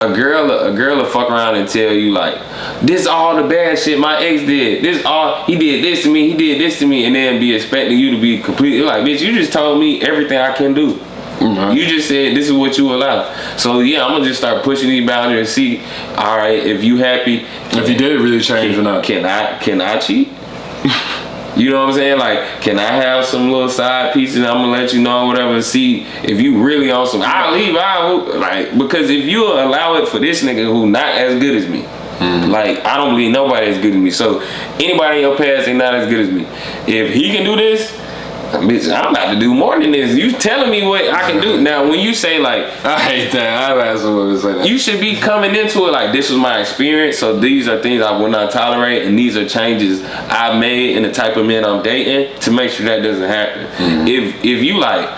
A girl will fuck around and tell you like, this all the bad shit my ex did. He did this to me, he did this to me, and then be expecting you to be completely like, bitch, you just told me everything I can do. Mm-hmm. You just said this is what you allow. So yeah, I'm gonna just start pushing these boundaries and see, all right, if you happy. If you did really change or not. Can I cheat? You know what I'm saying? Like, can I have some little side pieces? I'm gonna let you know whatever and see if you really on some. I'll leave. Because if you allow it for this nigga who not as good as me, like I don't believe nobody as good as me. So anybody in your past ain't not as good as me. If he can do this, bitch, I'm about to do more than this. You telling me what I can do. Now, when you say like, I hate that. I've had someone to say that. You should be coming into it like, this was my experience, so these are things I will not tolerate, and these are changes I made in the type of men I'm dating to make sure that doesn't happen. If you like,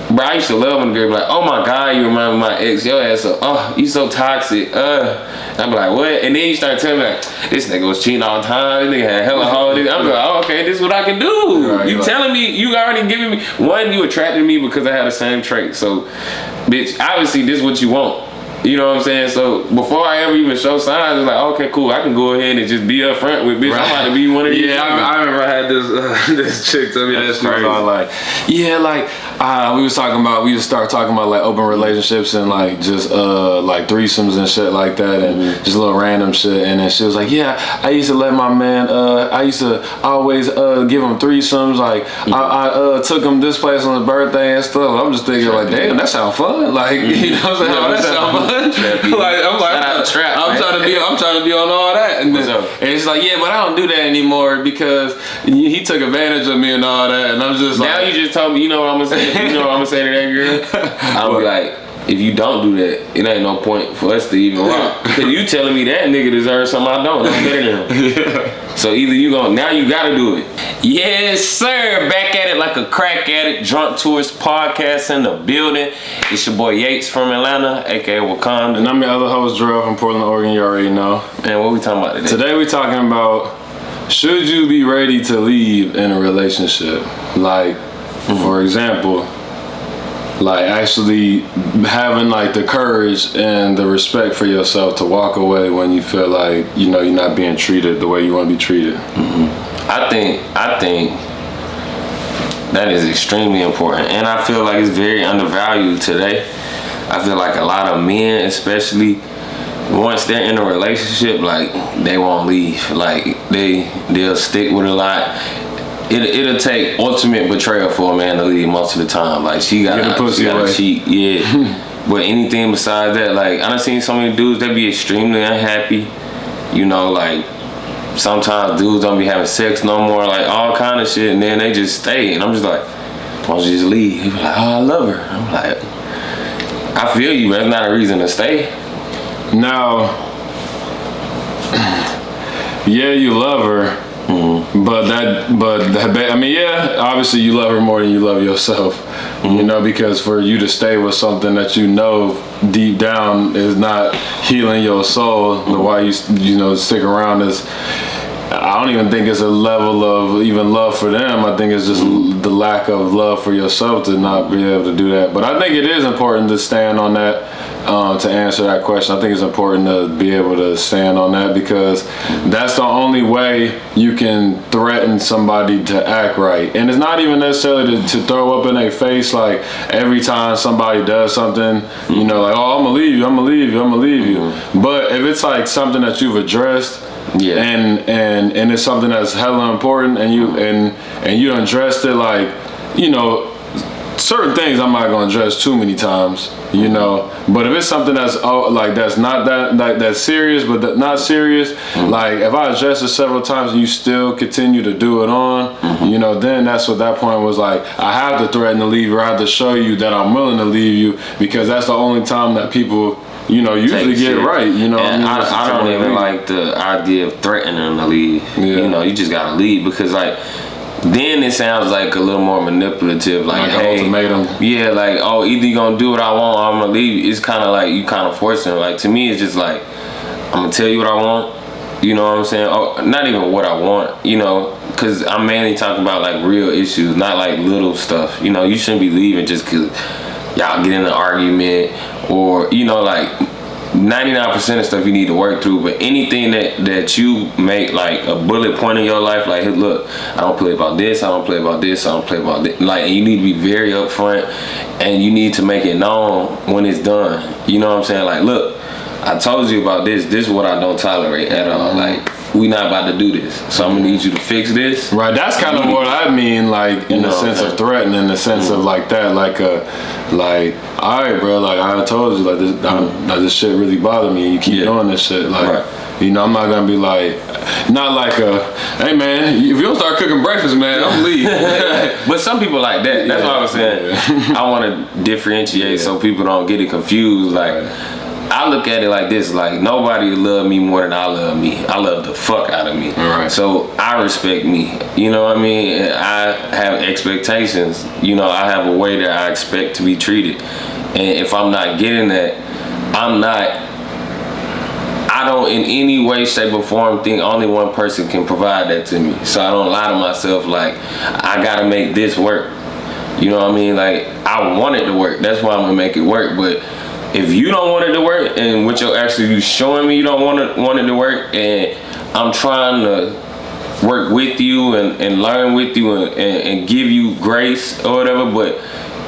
bro, I used to love when the girl be like, oh my God, you remind me of my ex, your ass so, oh, you so toxic, I'm like, what? And then you start telling me like, this nigga was cheating all the time, this nigga had hella holidays. I'm like, oh, okay, this is what I can do. Right, you telling me, you already giving me, one, you attracted me because I had the same trait. So, bitch, obviously this is what you want. You know what I'm saying? So before I ever even show signs, it's like, okay, cool, I can go ahead and just be up front with, bitch, right. I'm about to be one of these. Yeah, I remember I had this chick tell me that she was all like, yeah, like, we just started talking about like open relationships and like just like threesomes and shit like that, and just little random shit. And then she was like, yeah, I used to let my man, I used to always give him threesomes. Like I took him this place on his birthday and stuff. I'm just thinking like, damn, that sound fun. Like, you know what I'm saying? That sound fun. I'm trying to be on all that, and it's like, yeah, but I don't do that anymore because he took advantage of me and all that, and I'm just now like, you just told me, you know what I'm gonna say, you know what I'm gonna say to that girl? I'll be like, if you don't do that, it ain't no point for us to even rock. Because you telling me that nigga deserves something I don't. I'm better than him. Yeah. So either you now you gotta do it. Yes, sir. Back at it like a crack addict. Drunk Tourist Podcast in the building. It's your boy Yates from Atlanta, aka Wakanda. And I'm your other host, Jerell from Portland, Oregon. You already know. Man, what we talking about today? Today we talking about, should you be ready to leave in a relationship? Like, for example, like actually having like the courage and the respect for yourself to walk away when you feel like, you know, you're not being treated the way you want to be treated. I think that is extremely important, and I feel like it's very undervalued today. I feel like a lot of men, especially once they're in a relationship, like they won't leave. Like they'll stick with a lot. It'll take ultimate betrayal for a man to leave most of the time. Like she gotta cheat, yeah. But anything besides that, like I done seen so many dudes that be extremely unhappy. You know, like sometimes dudes don't be having sex no more, like all kind of shit, and then they just stay. And I'm just like, why don't you just leave? He be like, oh, I love her. I'm like, I feel you, but that's not a reason to stay. Now, yeah, you love her. But I mean, yeah, obviously you love her more than you love yourself, you know, because for you to stay with something that you know deep down is not healing your soul, the why you know stick around is, I don't even think it's a level of even love for them. I think it's just the lack of love for yourself to not be able to do that. But I think it is important to stand on that. To answer that question, I think it's important to be able to stand on that, because that's the only way you can threaten somebody to act right. And it's not even necessarily to throw up in their face like every time somebody does something, you know, like, oh, I'm gonna leave you, I'm gonna leave you, I'm gonna leave you. But if it's like something that you've addressed, yeah, and it's something that's hella important, and you done addressed it, like, you know, certain things I'm not gonna address too many times, you know. But if it's something that's like that's not that serious, but not serious, like if I address it several times and you still continue to do it on, you know, then that's what that point was like. I have to threaten to leave you, or I have to show you that I'm willing to leave you, because that's the only time that people, you know, usually get right, you know. And I don't even like the idea of threatening to leave. Yeah. You know, you just gotta leave, because like, then it sounds like a little more manipulative, like hey, ultimatum. Yeah, like, oh, either you gonna do what I want or I'm gonna leave. It's kind of like you kind of forcing. Like, to me, it's just like, I'm gonna tell you what I want. You know what I'm saying? Oh, not even what I want, you know, because I'm mainly talking about like real issues, not like little stuff. You know, you shouldn't be leaving just because y'all get in an argument, or, you know, like 99% of stuff you need to work through, but anything that you make like a bullet point in your life, like, hey, look, I don't play about this, I don't play about this, I don't play about this. Like, you need to be very upfront, and you need to make it known when it's done. You know what I'm saying? Like, look, I told you about this. This is what I don't tolerate at all. Like, we not about to do this, so I'm gonna need you to fix this. Right. That's kind of what I mean, like, in the sense of threatening, in the sense of like that, like all right, bro, like I told you, like this shit really bothered me, and you keep doing this shit, like, you know, I'm not gonna be like, not like hey man, if you don't start cooking breakfast, man, I'm leave. But some people like that. That's what I was saying. I want to differentiate so people don't get it confused. Like, I look at it like this, like, nobody love me more than I love me. I love the fuck out of me. Right. So I respect me. You know what I mean? I have expectations. You know, I have a way that I expect to be treated. And if I'm not getting that, I don't in any way, shape, or form think only one person can provide that to me. So I don't lie to myself like, I gotta make this work. You know what I mean? Like, I want it to work. That's why I'm gonna make it work. But if you don't want it to work, and what you're actually showing me you don't want it to work, and I'm trying to work with you and learn with you and give you grace or whatever, but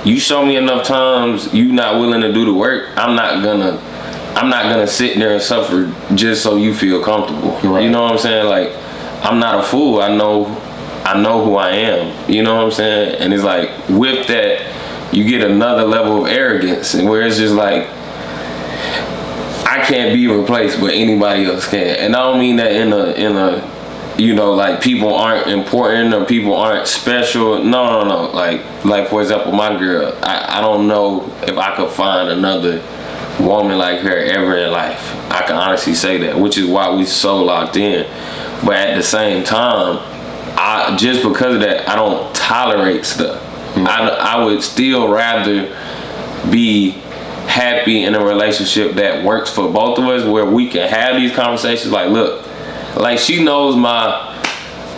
you show me enough times you not willing to do the work, I'm not gonna sit there and suffer just so you feel comfortable. Right. You know what I'm saying? Like, I'm not a fool. I know who I am. You know what I'm saying? And it's like, with that, you get another level of arrogance, and where it's just like, I can't be replaced, but anybody else can. And I don't mean that in a you know, like, people aren't important or people aren't special. No. Like for example, my girl, I don't know if I could find another woman like her ever in life. I can honestly say that, which is why we so locked in. But at the same time, just because of that, I don't tolerate stuff. I would still rather be happy in a relationship that works for both of us, where we can have these conversations like, look, like, she knows my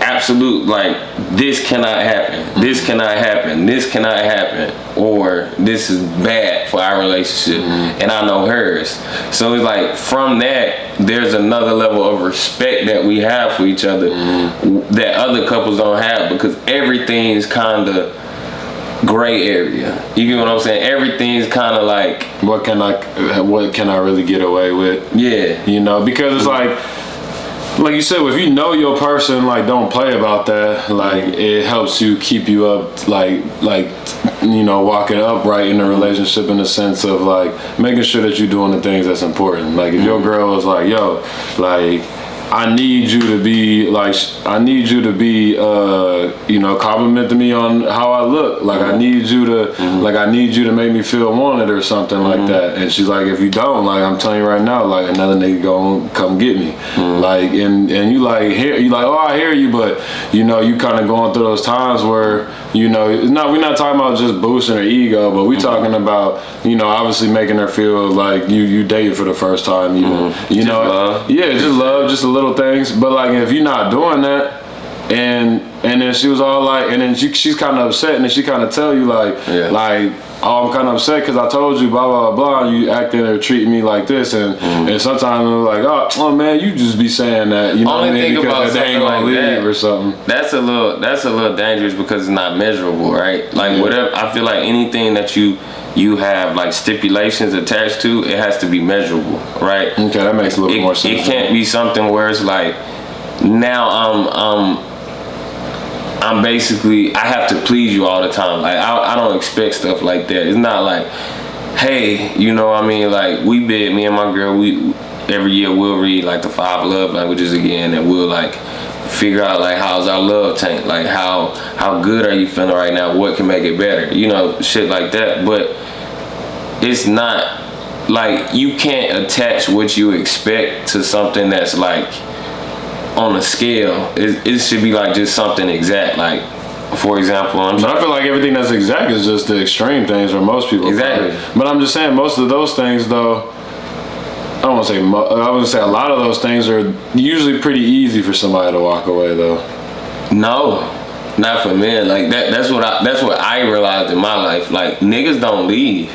absolute, like, this cannot happen, this cannot happen, this cannot happen, or this is bad for our relationship, and I know hers. So it's like, from that, there's another level of respect that we have for each other that other couples don't have, because everything's kind of gray area. You get what I'm saying? Everything's kind of like, what can I really get away with? Yeah. You know, because it's like you said, if you know your person, like, don't play about that, like, it helps you keep you up, like you know, walking upright in a relationship, in the sense of, like, making sure that you're doing the things that's important. Like, if your girl is like, yo, like, I need you to be, you know, complimenting me on how I look. Like, I need you to make me feel wanted or something like that. And she's like, if you don't, like, I'm telling you right now, like, another nigga gonna come get me. Like, and you like, oh, I hear you, but, you know, you kind of going through those times where, you know, we're not talking about just boosting her ego, but we're talking about, you know, obviously making her feel like you dated for the first time, even. You know, love. Yeah, just love, just a little things. But, like, if you're not doing that, and then she was all like, and then she's kind of upset, and then she kind of tell you like, oh, I'm kind of upset because I told you blah blah blah, you acting or treating me like this, and sometimes I'm like, oh man, you just be saying that, you know what I mean, because they ain't gonna leave or something. That's a little dangerous, because it's not measurable, right? Like, whatever, I feel like anything that you have, like, stipulations attached to, it has to be measurable, right? Okay, that makes a little more sense. It can't be something where it's like, now I'm basically, I have to please you all the time. Like, I don't expect stuff like that. It's not like, hey, you know what I mean? Like, me and my girl, every year we'll read, like, the 5 love languages again, and we'll, like, figure out, like, how's our love tank? Like, how good are you feeling right now? What can make it better? You know, shit like that. But it's not, like, you can't attach what you expect to something that's, like, on a scale. It should be like just something exact. Like, for example, I feel like everything that's exact is just the extreme things for most people. Exactly. But I'm just saying, most of those things, though, I want to say a lot of those things are usually pretty easy for somebody to walk away, though. No, not for men. Like, that's what I realized in my life. Like, niggas don't leave.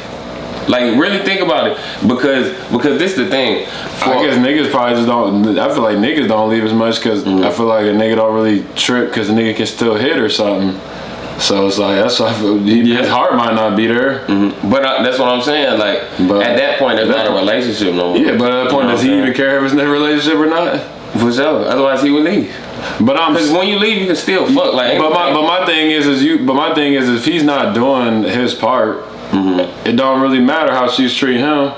Like, really think about it, because this is the thing. I guess niggas probably just don't. I feel like niggas don't leave as much because I feel like a nigga don't really trip because a nigga can still hit or something. So it's like that's why I feel his heart might not be there. But that's what I'm saying. Like at that point, there's not a relationship no more. Yeah, but at that point, does he even care if it's a relationship or not? For sure. Otherwise, he would leave. But because when you leave, you can still fuck. Like, but my thing is if he's not doing his part, it don't really matter how she's treating him,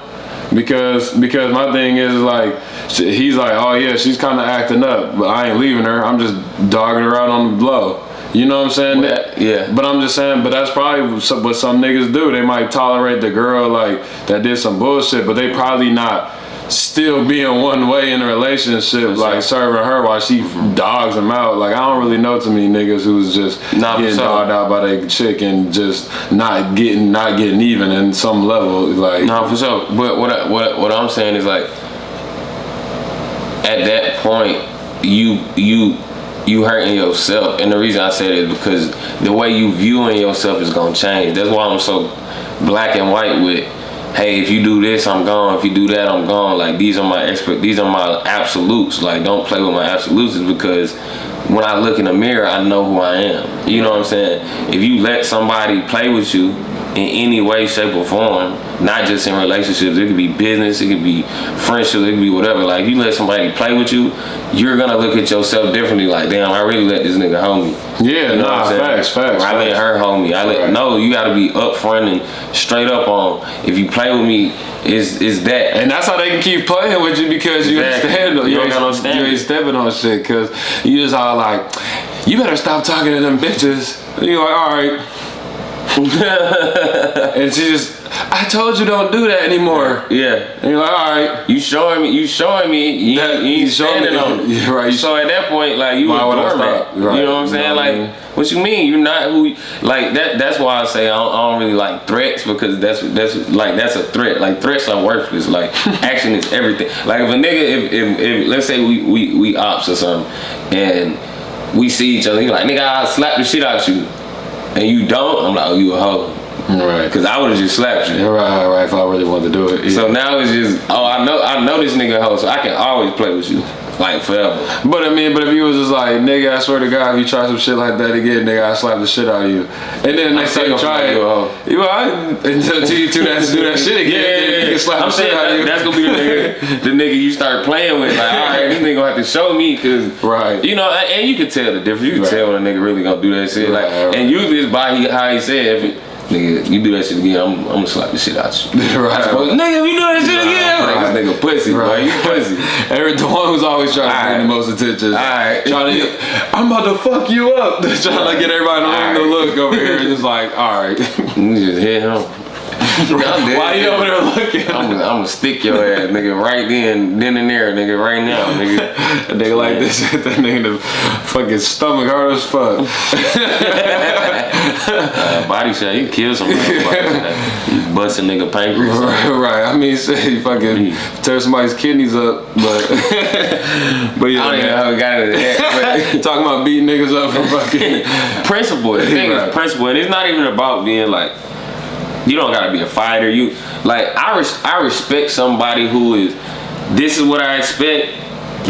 because my thing is like he's like, oh yeah, she's kind of acting up, but I ain't leaving her. I'm just dogging her out on the blow. You know what I'm saying? Yeah. But I'm just saying, but that's probably what some niggas do. They might tolerate the girl like that did some bullshit, but they probably not still being one way in a relationship, like serving her while she dogs him out. Like, I don't really know too many niggas who's just getting dogged out by their chick and just not getting even in some level. Like, no, for sure. But what I'm saying is, like, at that point, you hurting yourself, and the reason I said it is because the way you viewing yourself is gonna change. That's why I'm so black and white with, hey, if you do this, I'm gone. If you do that, I'm gone. Like, these are my absolutes. Like, don't play with my absolutes, is because when I look in the mirror, I know who I am. You know what I'm saying? If you let somebody play with you in any way, shape, or form, not just in relationships, it could be business, it could be friendship, it could be whatever. Like, if you let somebody play with you, you're gonna look at yourself differently. Like, damn, I really let this nigga hold me. Yeah, you know facts. I let her hold me. No, you gotta be upfront and straight up on, if you play with me, is that. And that's how they can keep playing with you, because you understand. You ain't stepping on shit, because you just all like, you better stop talking to them bitches. And you're like, all right. And she just, I told you don't do that anymore. Yeah. And you're like, all right. You showing me, you ain't standing on it. Yeah, right. So at that point, like, you a doormat. Right. You know what I'm saying? Like, what you mean? You're not who, like, that's why I say I don't really like threats, because that's a threat. Like, threats are worthless. Like, action is everything. Like, if a nigga, if let's say we ops or something, and we see each other, he's like, nigga, I'll slap the shit out you. And you don't, I'm like, oh, you a hoe. Right. Because I would have just slapped you. Right, if I really wanted to do it. Yeah. So now it's just, oh, I know this nigga hoe, so I can always play with you. Like, forever. But if you was just like, nigga, I swear to God, if you try some shit like that again, nigga, I slap the shit out of you. And then the next time you try it, until you do that shit again, you slap the shit out of you. That's gonna be the nigga you start playing with. Like, all right, this nigga gonna have to show me, cause you know, and you can tell the difference. You can tell when a nigga really gonna do that shit. Like, and usually it's by how he said, nigga, you do that shit again, I'm gonna slap the shit out you. Nigga, if you do that shit again, like, this nigga pussy, bro. You pussy. The one who's always trying to bring the most attention. I'm about to fuck you up. Trying to get everybody in the room to look over here, and just like, all right. You just hit him. Why you over there looking? I'm gonna stick your ass, nigga, right then and there, nigga, right now, nigga. A nigga like this, that nigga in the fucking stomach hard as fuck. Body shot, you kill somebody. You bust a nigga pancreas. Right. I mean, say you fucking tear somebody's kidneys up, but yeah. I don't even know how we got into that. But talking about beating niggas up for fucking principle. The thing is principle, and it's not even about being like, you don't gotta be a fighter. You like, I respect somebody who is, this is what I expect,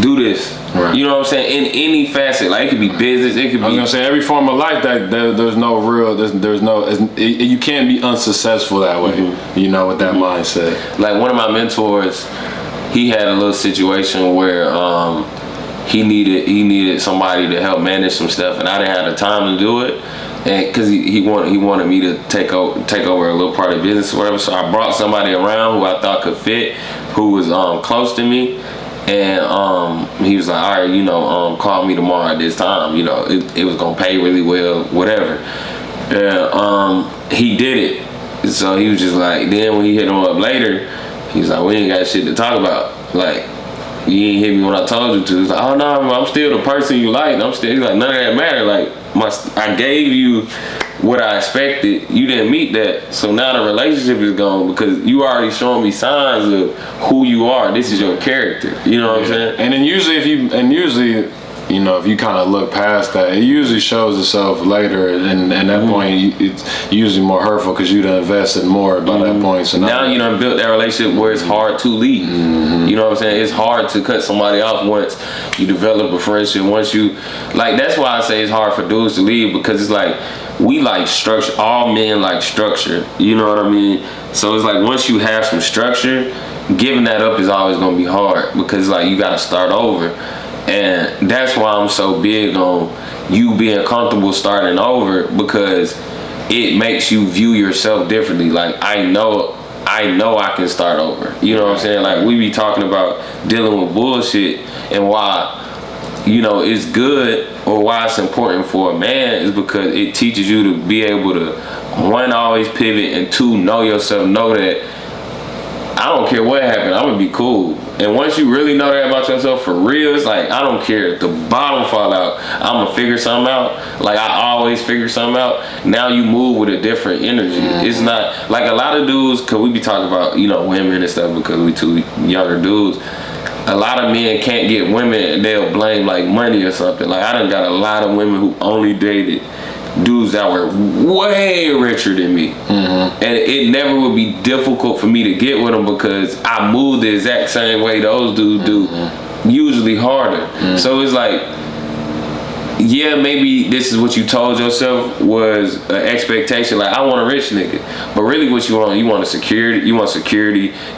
do this. Right. You know what I'm saying? In any facet, like, it could be business, it could be. I was gonna say, every form of life that there's no real, there's no, you can't be unsuccessful that way. You know, with that mindset. Like, one of my mentors, he had a little situation where he needed somebody to help manage some stuff, and I didn't have the time to do it. And because he wanted me to take over a little part of business or whatever, so I brought somebody around who I thought could fit, who was close to me, and he was like, all right, you know, call me tomorrow at this time, you know, it was gonna pay really well, whatever. And he did it. So he was just like, then when he hit him up later, he was like, we ain't got shit to talk about. Like, you ain't hit me when I told you to. He's like, oh no, I'm still the person you like. He's like, none of that matter. Like, I gave you what I expected. You didn't meet that. So now the relationship is gone because you already showing me signs of who you are. This is your character. You know what I'm saying? And then usually you know, if you kind of look past that, it usually shows itself later, and at that point, it's usually more hurtful because you done invested more by that point. So now you done built that relationship where it's hard to leave. You know what I'm saying? It's hard to cut somebody off once you develop a friendship. Once you, like, that's why I say it's hard for dudes to leave, because it's like, we like structure. All men like structure. You know what I mean? So it's like, once you have some structure, giving that up is always gonna be hard, because like, you gotta start over. And that's why I'm so big on you being comfortable starting over, because it makes you view yourself differently. Like, I know I can start over. You know what I'm saying? Like, we be talking about dealing with bullshit, and why, you know, it's good, or why it's important for a man, is because it teaches you to be able to, one, always pivot, and two, know yourself, know that I don't care what happened, I'm gonna be cool. And once you really know that about yourself for real, it's like, I don't care if the bottom fall out, I'm gonna figure something out. Like, I always figure something out. Now you move with a different energy. It's not like a lot of dudes, cause we be talking about, you know, women and stuff, because we two younger dudes. A lot of men can't get women, and they'll blame like money or something. Like, I done got a lot of women who only dated dudes that were way richer than me, and it never would be difficult for me to get with them, because I move the exact same way those dudes do, usually harder. So it's like, yeah, maybe this is what you told yourself was an expectation, like, I want a rich nigga, but really what you want a security, you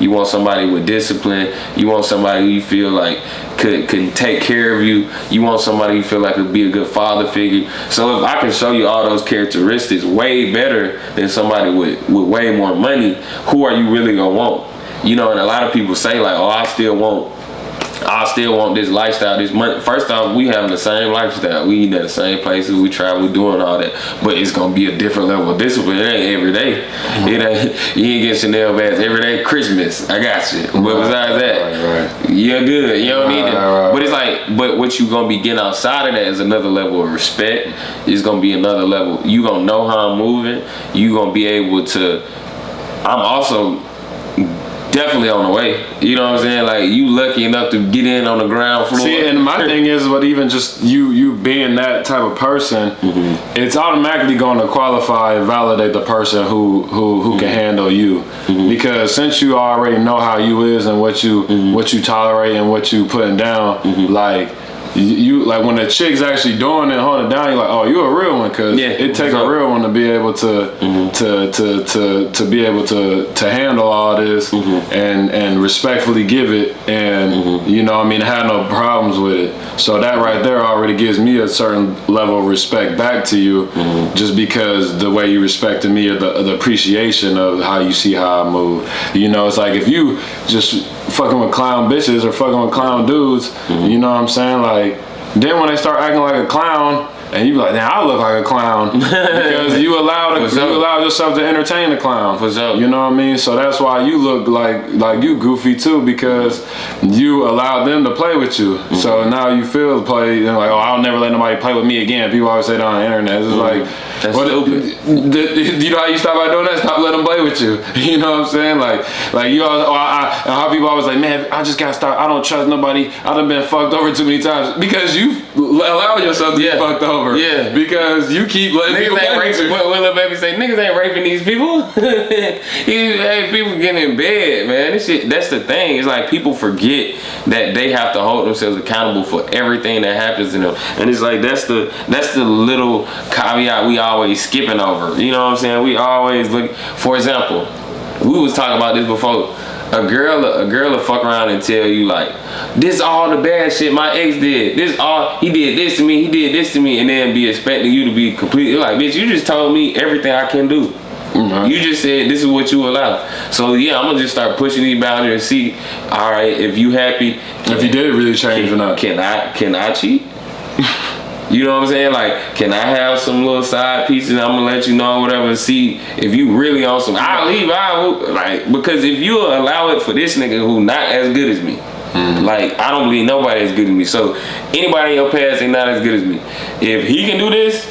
want somebody with discipline, you want somebody who you feel like could take care of you, you want somebody you feel like could be a good father figure. So if I can show you all those characteristics way better than somebody with way more money, who are you really gonna want? You know, and a lot of people say like, oh, I still want this lifestyle, this money. First off, we having the same lifestyle. We eat at the same places, we travel, we doing all that. But it's gonna be a different level of discipline. It ain't every day. It ain't, you ain't getting Chanel bags every day. Christmas, I got you. But besides that, you're good. You don't need it. But it's like, but what you gonna be getting outside of that is another level of respect. It's gonna be another level. You gonna know how I'm moving. You gonna be able to. I'm also definitely on the way. You know what I'm saying? Like, you lucky enough to get in on the ground floor. See, and my thing is, but even just you being that type of person, it's automatically going to qualify and validate the person who can handle you. Because since you already know how you is and what you tolerate and what you putting down, like, you like when the chick's actually doing it, holding it down, you're like, oh, you a real one, because it takes a real one to be able to be able to handle all this and respectfully give it, and you know what I mean, have no problems with it. So that right there already gives me a certain level of respect back to you, just because the way you respected me, or the appreciation of how you see how I move. You know, it's like, if you just fucking with clown bitches or fucking with clown dudes, you know what I'm saying? Like, then when they start acting like a clown, and you be like, now I look like a clown, because you allowed yourself to entertain a clown. For sure. You know what I mean? So that's why you look like you goofy too, because you allowed them to play with you. So now you feel the play, and like, oh, I'll never let nobody play with me again. People always say that on the internet. It's like, that's stupid. You know how you stop by doing that? Stop letting them play with you. You know what I'm saying? Like you always, how people always like, man, I just gotta stop. I don't trust nobody. I done been fucked over too many times, because you allow yourself to get fucked over. Yeah. Because you keep letting people play with you. What little baby say? Niggas ain't raping these people. Hey, people getting in bed, man. This shit. That's the thing. It's like, people forget that they have to hold themselves accountable for everything that happens to them, and it's like, that's the little caveat we always skipping over. You know what I'm saying? We always look. For example, we was talking about this before. A girl will fuck around and tell you like, this all the bad shit my ex did. He did this to me. He did this to me, and then be expecting you to be completely like, bitch, you just told me everything I can do. You just said this is what you allow. So yeah, I'm gonna just start pushing these boundaries and see. All right, if you happy, if you did really change or not. Can I cheat? You know what I'm saying? Like, can I have some little side pieces? I'm gonna let you know, whatever. See if you really on some. I'll leave. Like, because if you allow it for this nigga who not as good as me, like, I don't believe nobody as good as me. So anybody in your past ain't not as good as me. If he can do this,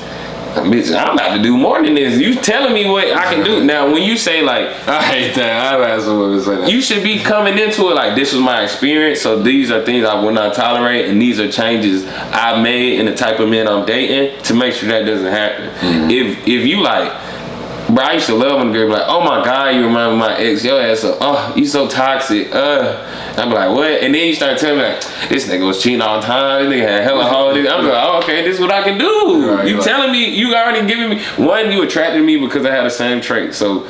Bitch, I'm about to do more than this. You telling me what I can do. Now, when you say like, I hate that. I've had someone say that. You should be coming into it like, this was my experience, so these are things I will not tolerate, and these are changes I made in the type of men I'm dating to make sure that doesn't happen. If you like, bro, I used to love when the girl be like, oh my God, you remind me of my ex, your ass up, oh, you so toxic, I'm like, what? And then you start telling me like, this nigga was cheating all the time, this nigga had hella holidays. I'm like, oh, okay, this is what I can do. Right, you telling me, you already giving me, one, you attracted me because I had the same trait. So,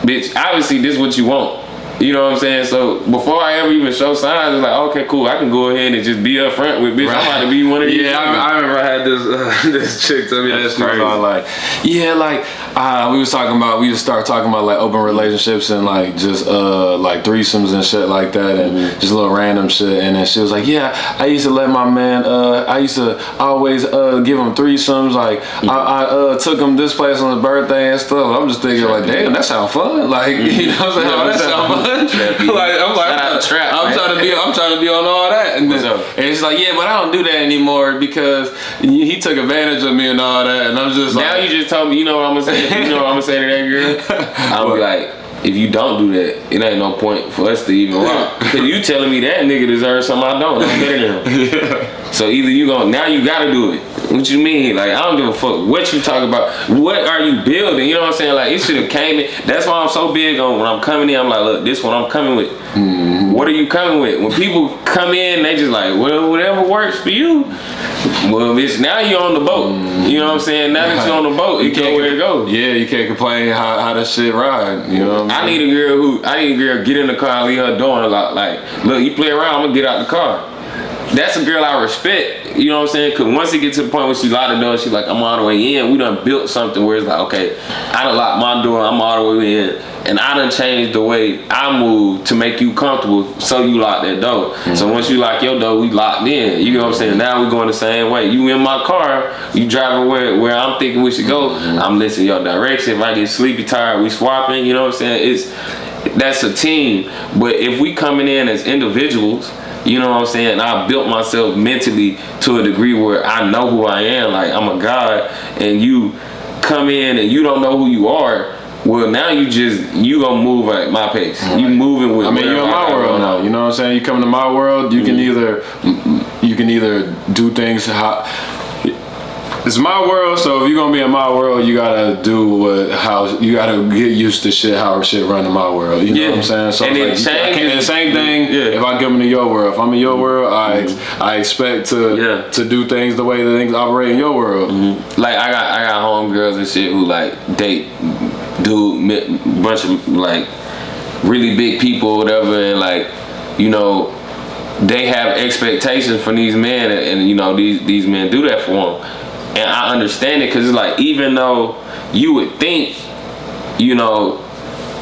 bitch, obviously this is what you want. You know what I'm saying? So before I ever even show signs, it's like, okay, cool, I can go ahead and just be up front with, bitch, I'm about to be one of these. Yeah, I remember I had this chick tell me that she was all like, yeah, like, we started talking about like open relationships and like just like threesomes and shit like that, and just little random shit. And then she was like, yeah, I used to let my man, I used to always give him threesomes. Like I took him this place on his birthday and stuff. I'm just thinking like, damn, that sounds fun. Like, you know what I'm saying? Oh, that sounds fun. Like I'm trying to be on all that, and it's like, yeah, but I don't do that anymore because he took advantage of me and all that, and I'm just like, now you just told me, you know what I'm gonna say, you know what I'm gonna say to that girl? I'm like, if you don't do that, it ain't no point for us to even rock. Cause you telling me that nigga deserves something I don't. I'm better than him. So either you now you gotta do it. What you mean? Like, I don't give a fuck what you talk about. What are you building? You know what I'm saying? Like, it should have came in. That's why I'm so big on when I'm coming in. I'm like, look, this one I'm coming with. What are you coming with? When people come in, they just like, well, whatever works for you. Well, bitch, now you're on the boat. You know what I'm saying? Now that you're on the boat, you go where it goes. Yeah, you can't complain how that shit ride. You know what I need a girl get in the car and leave her door unlocked. Like, look, you play around, I'm gonna get out the car. That's a girl I respect, you know what I'm saying? Because once it gets to the point where she locked the door, she's like, I'm all the way in. We done built something where it's like, okay, I done locked my door, I'm all the way in. And I done changed the way I move to make you comfortable, so you lock that door. So once you lock your door, we locked in. You know what I'm saying? Now we going the same way. You in my car, you driving where I'm thinking we should go. I'm listening your direction. If I get sleepy, tired, we swapping. You know what I'm saying? That's a team. But if we coming in as individuals, you know what I'm saying? I built myself mentally to a degree where I know who I am. Like, I'm a god, and you come in and you don't know who you are. Well, now you gonna move at my pace. You moving with. I mean, you're in my world now. You know what I'm saying? You come to my world. You can either do things how. It's my world, so if you're gonna be in my world, you gotta you gotta get used to how shit run in my world. You know what I'm saying? So and like, the same thing. Yeah. If I come into your world, if I'm in your world, I expect to do things the way that things operate in your world. Like I got homegirls and shit who like date bunch of like really big people or whatever, and like, you know, they have expectations for these men, and you know, these men do that for them. And I understand it, because it's like, even though you would think, you know,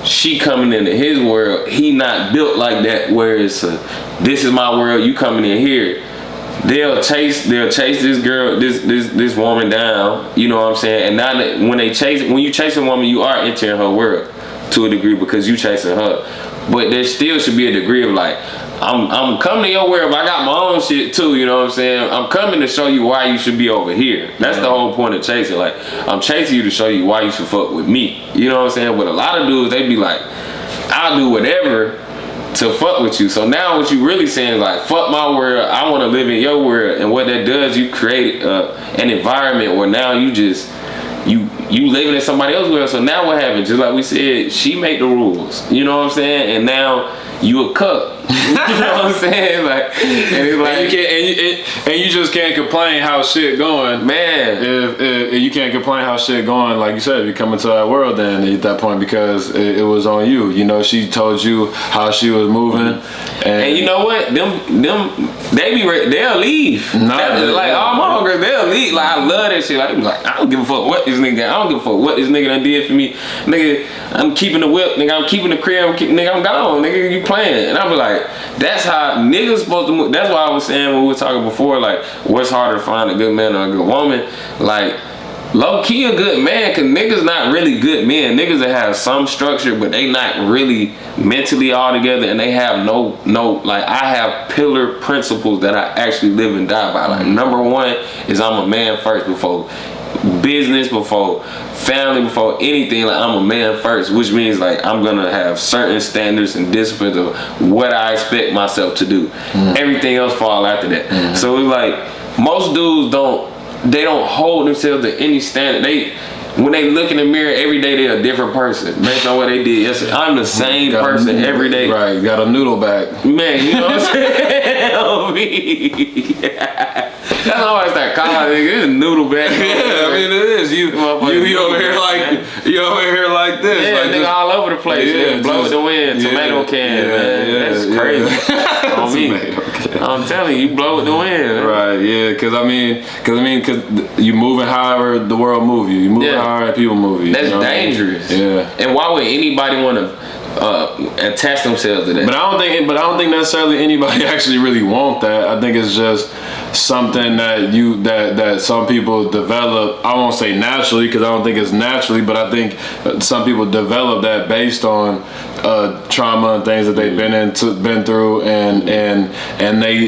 she coming into his world, he not built like that, where it's this is my world, you coming in here. They'll chase this girl, this woman down, you know what I'm saying? And now that when you chase a woman, you are entering her world to a degree, because you chasing her. But there still should be a degree of like, I'm coming to your world, but I got my own shit too, you know what I'm saying? I'm coming to show you why you should be over here. That's the whole point of chasing. Like, I'm chasing you to show you why you should fuck with me. You know what I'm saying? But a lot of dudes, they be like, I'll do whatever to fuck with you. So now what you really saying is like, fuck my world, I want to live in your world. And what that does, you create an environment where now you living in somebody else's world. So now what happens? Just like we said, she make the rules. You know what I'm saying? And now you a cuck. You know what I'm saying? Like, and it's like, and you just can't complain how shit going, man. If you can't complain how shit going, like you said, if you come into that world, then at that point, because it was on you. You know, she told you how she was moving, and you know what? They'll leave. Like all my homegirls, they'll leave. Like, I love that shit. Like, I don't give a fuck what this nigga. I don't give a fuck what this nigga done did for me, nigga. I'm keeping the whip, nigga. I'm keeping the crib, nigga. I'm gone, nigga. You playing? And I be like, that's how niggas supposed to move. That's why I was saying when we were talking before, like, what's harder to find, a good man or a good woman? Like, low key a good man, cause niggas not really good men. Niggas that have some structure, but they not really mentally all together, and they have no like, I have pillar principles that I actually live and die by. Like, number one is I'm a man first before business, before family, before anything. Like, I'm a man first, which means like I'm gonna have certain standards and disciplines of what I expect myself to do. Everything else fall after that. So it's like most dudes don't hold themselves to any standard. When they look in the mirror every day, they're a different person based on what they did yesterday. I'm the same person every day. Right, you got a noodle bag. Man, you know what I'm saying? On me. That's how I start calling it. It's a noodle bag. Yeah, I mean it is. You over here like this. Yeah, like nigga all over the place. Yeah, blow with the wind. Tomato can, man. That's crazy. On me. I'm telling you, blow with the wind. Man. Right, yeah, because you moving however the world move you. You moving however people move you. That's dangerous. Yeah. And why would anybody want to attach themselves to that? But I don't think necessarily anybody actually really want that. I think it's just something that some people develop. I won't say naturally because I don't think it's naturally, but I think some people develop that based on trauma and things that they've been through, and they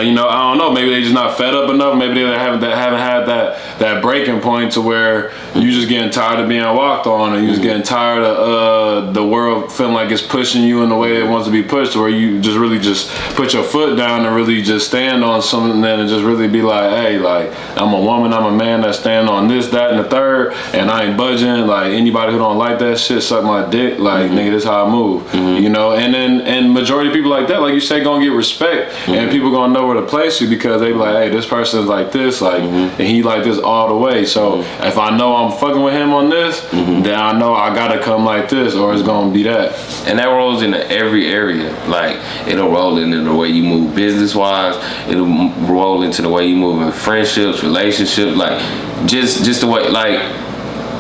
you know, I don't know, maybe they just not fed up enough. Maybe they haven't had that breaking point to where you just getting tired of being walked on, and you just getting tired of the world feeling like it's pushing you in the way it wants to be pushed, where you just really just put your foot down and really just stand on something and just really be like, hey, like, I'm a woman, I'm a man that stand on this, that, and the third, and I ain't budging. Like, anybody who don't like that shit, suck my dick. Like, nigga, this how I move. You know, and majority of people like that, like you say, gonna get respect, and people gonna know where to place you because they be like, hey, this person's like this, like, and he like this all the way. So if I know I'm fucking with him on this, then I know I gotta come like this, or it's gonna be that. And that rolls into every area. Like, it'll roll into the way you move business wise. It'll roll into the way you move in friendships, relationships. Like, just the way. Like,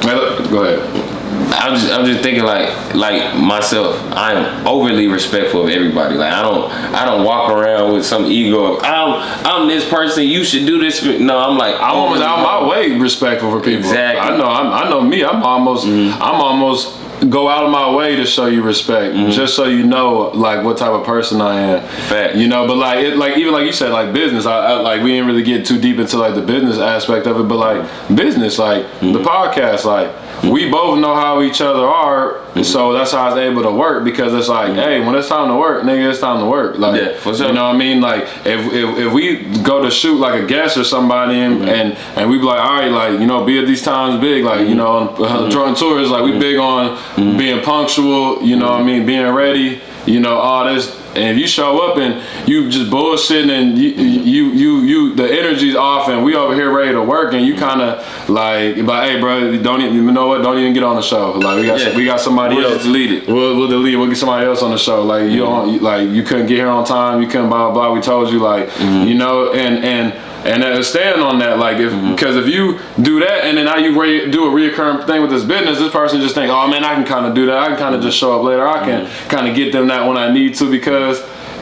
go ahead. I'm just thinking like myself. I'm overly respectful of everybody. Like, I don't walk around with some ego of I'm this person. You should do this. No, I'm like, I'm almost out my way respectful for people. Exactly. I know me. I'm almost go out of my way to show you respect, just so you know, like, what type of person I am. Fact. You know, but like even like you said, like business. I like, we didn't really get too deep into like the business aspect of it, but like business, like the podcast, like, we both know how each other are, so that's how it's able to work, because it's like, hey, when it's time to work, nigga, it's time to work. Like, yeah, for sure. You know what I mean? Like, if we go to shoot like a guest or somebody, and we be like, all right, like, you know, be at these times big, like, you know, on Jordan Tours, like, we big on being punctual, you know what I mean, being ready, you know, all this. And if you show up and you just bullshitting and you the energy's off, and we over here ready to work, and you kind of like, hey, bro, don't even, you know what? Don't even get on the show. Like, we got somebody else. Just delete it. We'll delete it. We'll get somebody else on the show. Like, you don't, like, you couldn't get here on time. You couldn't blah blah blah. We told you, like, you know, and stand on that, like, because if you do that and then now you do a reoccurring thing with this business, this person just think, oh man, I can kind of do that. I can kind of just show up later. I can kind of get them that when I need to, because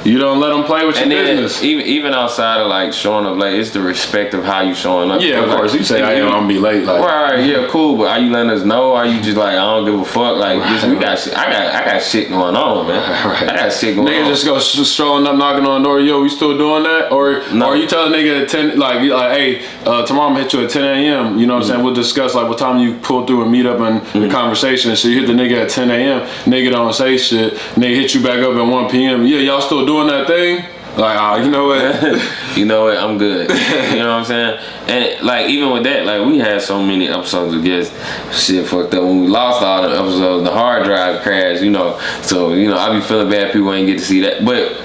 you don't let them play with your business. Even outside of like showing up late, it's the respect of how you showing up. Yeah, of course. You say, I'm gonna be late. Like, right, yeah, cool. But are you letting us know? Are you just like, I don't give a fuck? Like, we got shit. I got shit going on, man. Right. I got shit going on. Niggas just go showing up, knocking on the door. Yo, we still doing that? Or you tell a nigga at 10, like, hey, tomorrow I'm gonna hit you at 10 a.m. You know what I'm saying? We'll discuss like what time you pull through and meet up in the conversation. So you hit the nigga at 10 a.m. Nigga don't say shit. Nigga hit you back up at 1 p.m. Yeah, y'all still doing that thing? Like, you know what? You know what? I'm good. You know what I'm saying? And like, even with that, like, we had so many episodes of guests, shit fucked up. When we lost all the episodes, the hard drive crashed, you know. So, you know, I be feeling bad people ain't get to see that. But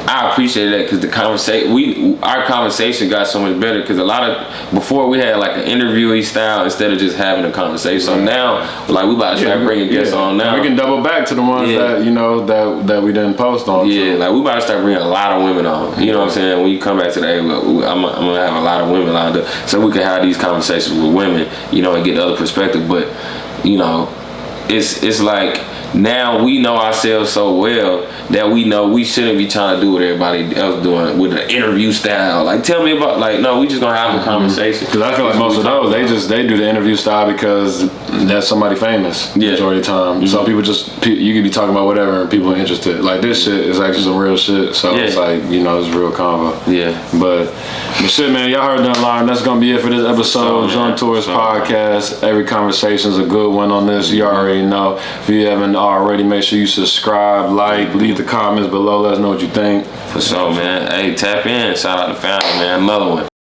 I appreciate that, because our conversation got so much better, because before we had like an interviewee style instead of just having a conversation. So now, like, we about to start bringing guests on now. We can double back to the ones that, you know, that we didn't post on. Yeah, like, we about to start bringing a lot of women on. You know what I'm saying? When you come back today, I'm gonna have a lot of women lined up, so we can have these conversations with women, you know, and get the other perspective. But, you know, it's like, now we know ourselves so well that we know we shouldn't be trying to do what everybody else doing with an interview style. Like, tell me about, like, no, we just gonna have a conversation. Because I feel like most of those, they do the interview style because that's somebody famous majority of the time. So people you could be talking about whatever and people are interested. Like, this shit is actually some real shit. So it's like, you know, it's real convo. Yeah. But shit, man, y'all heard that line. That's gonna be it for this episode. Joint Tours Podcast. Every conversation's a good one on this. You already know. If you haven't already, make sure you subscribe, like, leave the comments below. Let us know what you think. For sure, man. Hey, tap in. Shout out to Family, man. Another one.